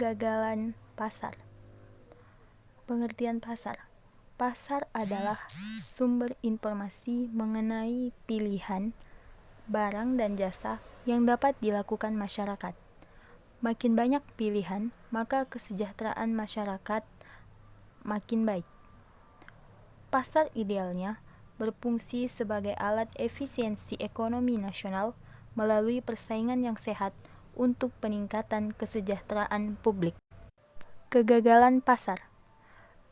Kegagalan pasar. Pengertian pasar. Pasar adalah sumber informasi mengenai pilihan barang dan jasa yang dapat dilakukan masyarakat. Makin banyak pilihan, maka kesejahteraan masyarakat makin baik. Pasar idealnya berfungsi sebagai alat efisiensi ekonomi nasional melalui persaingan yang sehat untuk peningkatan kesejahteraan publik. Kegagalan pasar.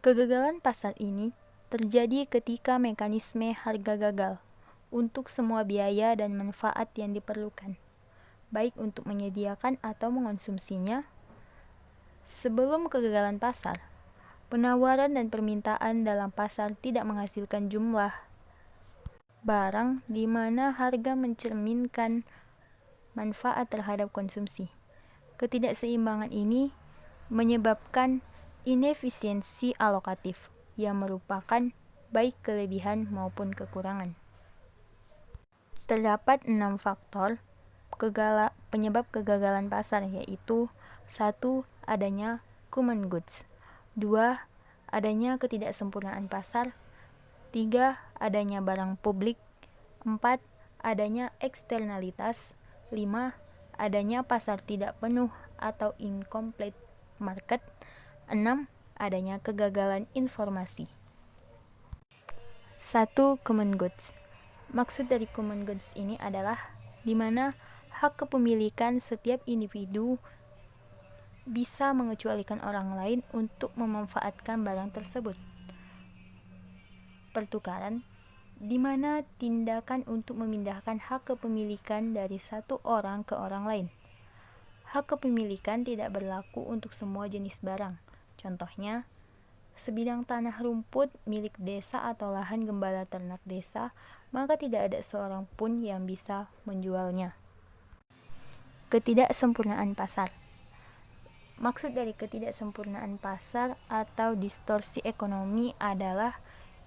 Kegagalan pasar ini terjadi ketika mekanisme harga gagal untuk semua biaya dan manfaat yang diperlukan, baik untuk menyediakan atau mengonsumsinya. Sebelum kegagalan pasar, penawaran dan permintaan dalam pasar tidak menghasilkan jumlah barang di mana harga mencerminkan manfaat terhadap konsumsi. Ketidakseimbangan ini menyebabkan inefisiensi alokatif yang merupakan baik kelebihan maupun kekurangan. Terdapat 6 faktor penyebab kegagalan pasar, yaitu 1. Adanya common goods, 2. Adanya ketidaksempurnaan pasar, 3. Adanya barang publik, 4. Adanya eksternalitas, 5. Adanya pasar tidak penuh atau incomplete market, 6. Adanya kegagalan informasi. 1. Common goods. Maksud dari common goods ini adalah di mana hak kepemilikan setiap individu bisa mengecualikan orang lain untuk memanfaatkan barang tersebut. Pertukaran, di mana tindakan untuk memindahkan hak kepemilikan dari satu orang ke orang lain. Hak kepemilikan tidak berlaku untuk semua jenis barang. Contohnya, sebidang tanah rumput milik desa atau lahan gembala ternak desa, maka tidak ada seorang pun yang bisa menjualnya. Ketidaksempurnaan pasar. Maksud dari ketidaksempurnaan pasar atau distorsi ekonomi adalah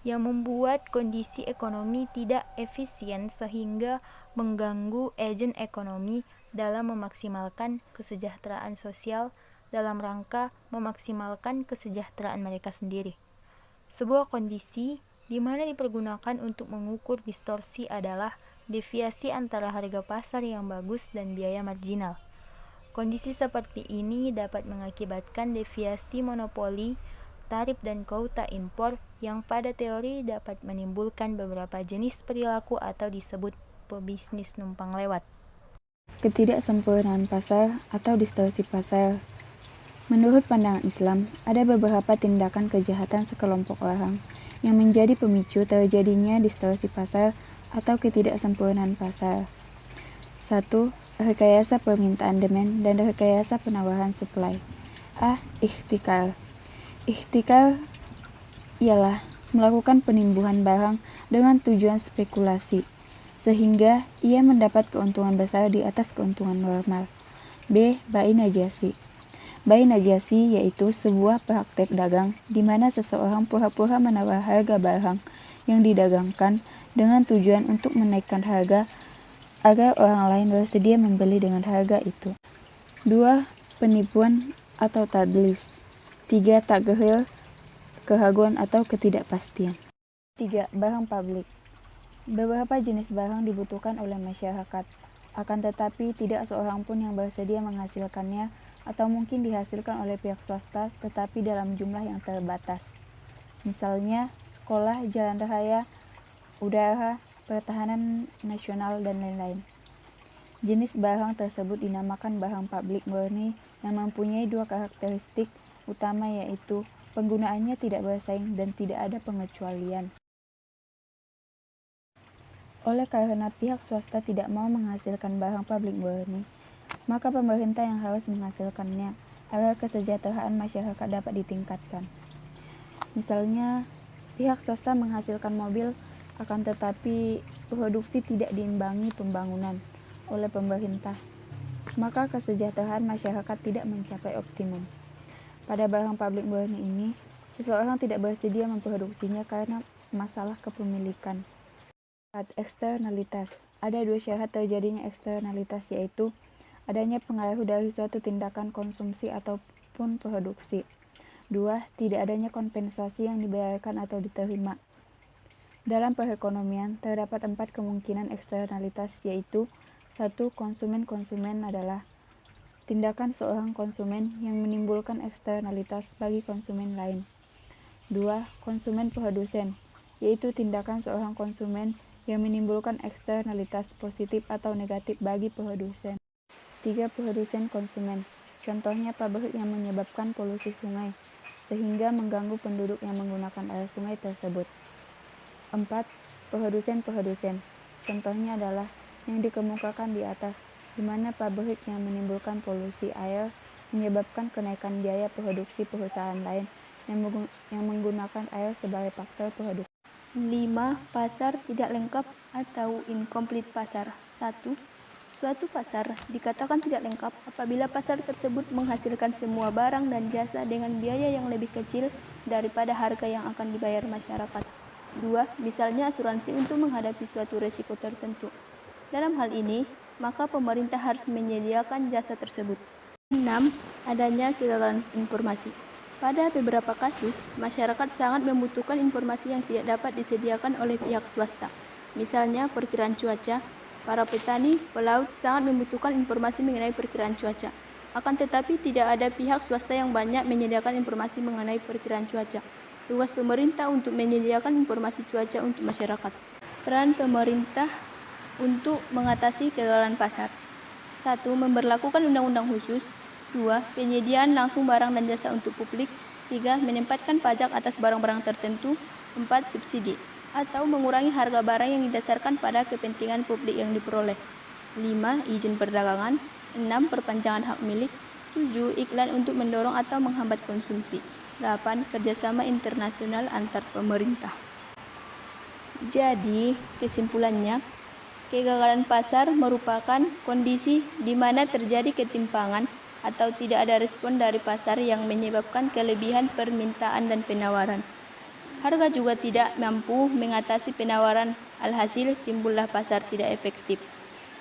yang membuat kondisi ekonomi tidak efisien sehingga mengganggu agen ekonomi dalam memaksimalkan kesejahteraan sosial dalam rangka memaksimalkan kesejahteraan mereka sendiri. Sebuah kondisi di mana dipergunakan untuk mengukur distorsi adalah deviasi antara harga pasar yang bagus dan biaya marginal. Kondisi seperti ini dapat mengakibatkan deviasi monopoli, tarif dan kuota impor yang pada teori dapat menimbulkan beberapa jenis perilaku atau disebut pebisnis numpang lewat. Ketidaksempurnaan pasar atau distorsi pasar. Menurut pandangan Islam, ada beberapa tindakan kejahatan sekelompok orang yang menjadi pemicu terjadinya distorsi pasar atau ketidaksempurnaan pasar. 1. Rekayasa permintaan demand dan rekayasa penawaran supply. A. Ihtikar. Ihtikar ialah melakukan penimbuhan barang dengan tujuan spekulasi, sehingga ia mendapat keuntungan besar di atas keuntungan normal. B. Bai najasi. Bai najasi yaitu sebuah praktek dagang di mana seseorang pura-pura menawar harga barang yang didagangkan dengan tujuan untuk menaikkan harga agar orang lain bersedia membeli dengan harga itu. 2. Penipuan atau tadlis. 3. Taghir, keraguan atau ketidakpastian. 3. Barang publik. Beberapa jenis barang dibutuhkan oleh masyarakat, akan tetapi tidak seorang pun yang bersedia menghasilkannya atau mungkin dihasilkan oleh pihak swasta tetapi dalam jumlah yang terbatas. Misalnya, sekolah, jalan raya, udara, pertahanan nasional, dan lain-lain. Jenis barang tersebut dinamakan barang publik murni yang mempunyai 2 karakteristik utama, yaitu penggunaannya tidak bersaing dan tidak ada pengecualian. Oleh karena pihak swasta tidak mau menghasilkan barang publik murni, maka pemerintah yang harus menghasilkannya agar kesejahteraan masyarakat dapat ditingkatkan. Misalnya, pihak swasta menghasilkan mobil, akan tetapi produksi tidak diimbangi pembangunan oleh pemerintah, maka kesejahteraan masyarakat tidak mencapai optimum. Pada barang publik murni ini, seseorang tidak bersedia memproduksinya karena masalah kepemilikan. Eksternalitas. Ada 2 syarat terjadinya eksternalitas, yaitu adanya pengaruh dari suatu tindakan konsumsi atau maupun produksi. 2. Tidak adanya kompensasi yang dibayarkan atau diterima. Dalam perekonomian, terdapat 4 kemungkinan eksternalitas, yaitu 1. Konsumen adalah tindakan seorang konsumen yang menimbulkan eksternalitas bagi konsumen lain. 2. Konsumen produsen, yaitu tindakan seorang konsumen yang menimbulkan eksternalitas positif atau negatif bagi produsen. 3. Produsen konsumen, contohnya pabrik yang menyebabkan polusi sungai, sehingga mengganggu penduduk yang menggunakan air sungai tersebut. 4. Produsen, contohnya adalah yang dikemukakan di atas, di mana pabrik yang menimbulkan polusi air menyebabkan kenaikan biaya produksi perusahaan lain yang menggunakan air sebagai faktor produksi. 5. Pasar tidak lengkap atau incomplete pasar. 1. Suatu pasar dikatakan tidak lengkap apabila pasar tersebut menghasilkan semua barang dan jasa dengan biaya yang lebih kecil daripada harga yang akan dibayar masyarakat. 2. Misalnya asuransi untuk menghadapi suatu risiko tertentu. Dalam hal ini, maka pemerintah harus menyediakan jasa tersebut. 6. Adanya kegagalan informasi. Pada beberapa kasus, masyarakat sangat membutuhkan informasi yang tidak dapat disediakan oleh pihak swasta. Misalnya perkiraan cuaca. Para petani, pelaut sangat membutuhkan informasi mengenai perkiraan cuaca. Akan tetapi tidak ada pihak swasta yang banyak menyediakan informasi mengenai perkiraan cuaca. Tugas pemerintah untuk menyediakan informasi cuaca untuk masyarakat. Peran pemerintah untuk mengatasi kegagalan pasar. 1. Memberlakukan undang-undang khusus. 2. Penyediaan langsung barang dan jasa untuk publik. 3. Menempatkan pajak atas barang-barang tertentu. 4. Subsidi atau mengurangi harga barang yang didasarkan pada kepentingan publik yang diperoleh. 5. Izin perdagangan. 6. Perpanjangan hak milik. 7. Iklan untuk mendorong atau menghambat konsumsi. 8. Kerjasama internasional antar pemerintah. Jadi, kesimpulannya, kegagalan pasar merupakan kondisi di mana terjadi ketimpangan atau tidak ada respon dari pasar yang menyebabkan kelebihan permintaan dan penawaran. Harga juga tidak mampu mengatasi penawaran, alhasil timbullah pasar tidak efektif.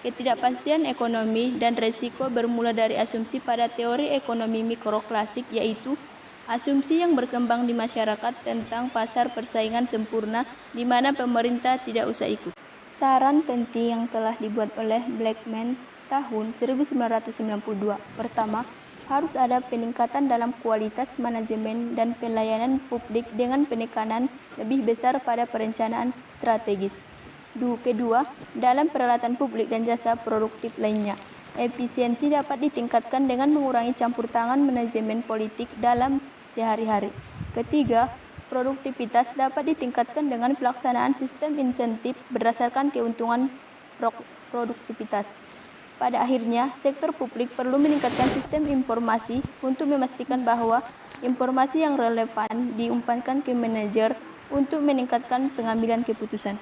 Ketidakpastian ekonomi dan resiko bermula dari asumsi pada teori ekonomi mikro klasik, yaitu asumsi yang berkembang di masyarakat tentang pasar persaingan sempurna di mana pemerintah tidak usah ikut. Saran penting yang telah dibuat oleh Blackman tahun 1992. Pertama, harus ada peningkatan dalam kualitas manajemen dan pelayanan publik dengan penekanan lebih besar pada perencanaan strategis. Kedua, dalam peralatan publik dan jasa produktif lainnya, efisiensi dapat ditingkatkan dengan mengurangi campur tangan manajemen politik dalam sehari-hari. Ketiga, produktivitas dapat ditingkatkan dengan pelaksanaan sistem insentif berdasarkan keuntungan produktivitas. Pada akhirnya, sektor publik perlu meningkatkan sistem informasi untuk memastikan bahwa informasi yang relevan diumpankan ke manajer untuk meningkatkan pengambilan keputusan.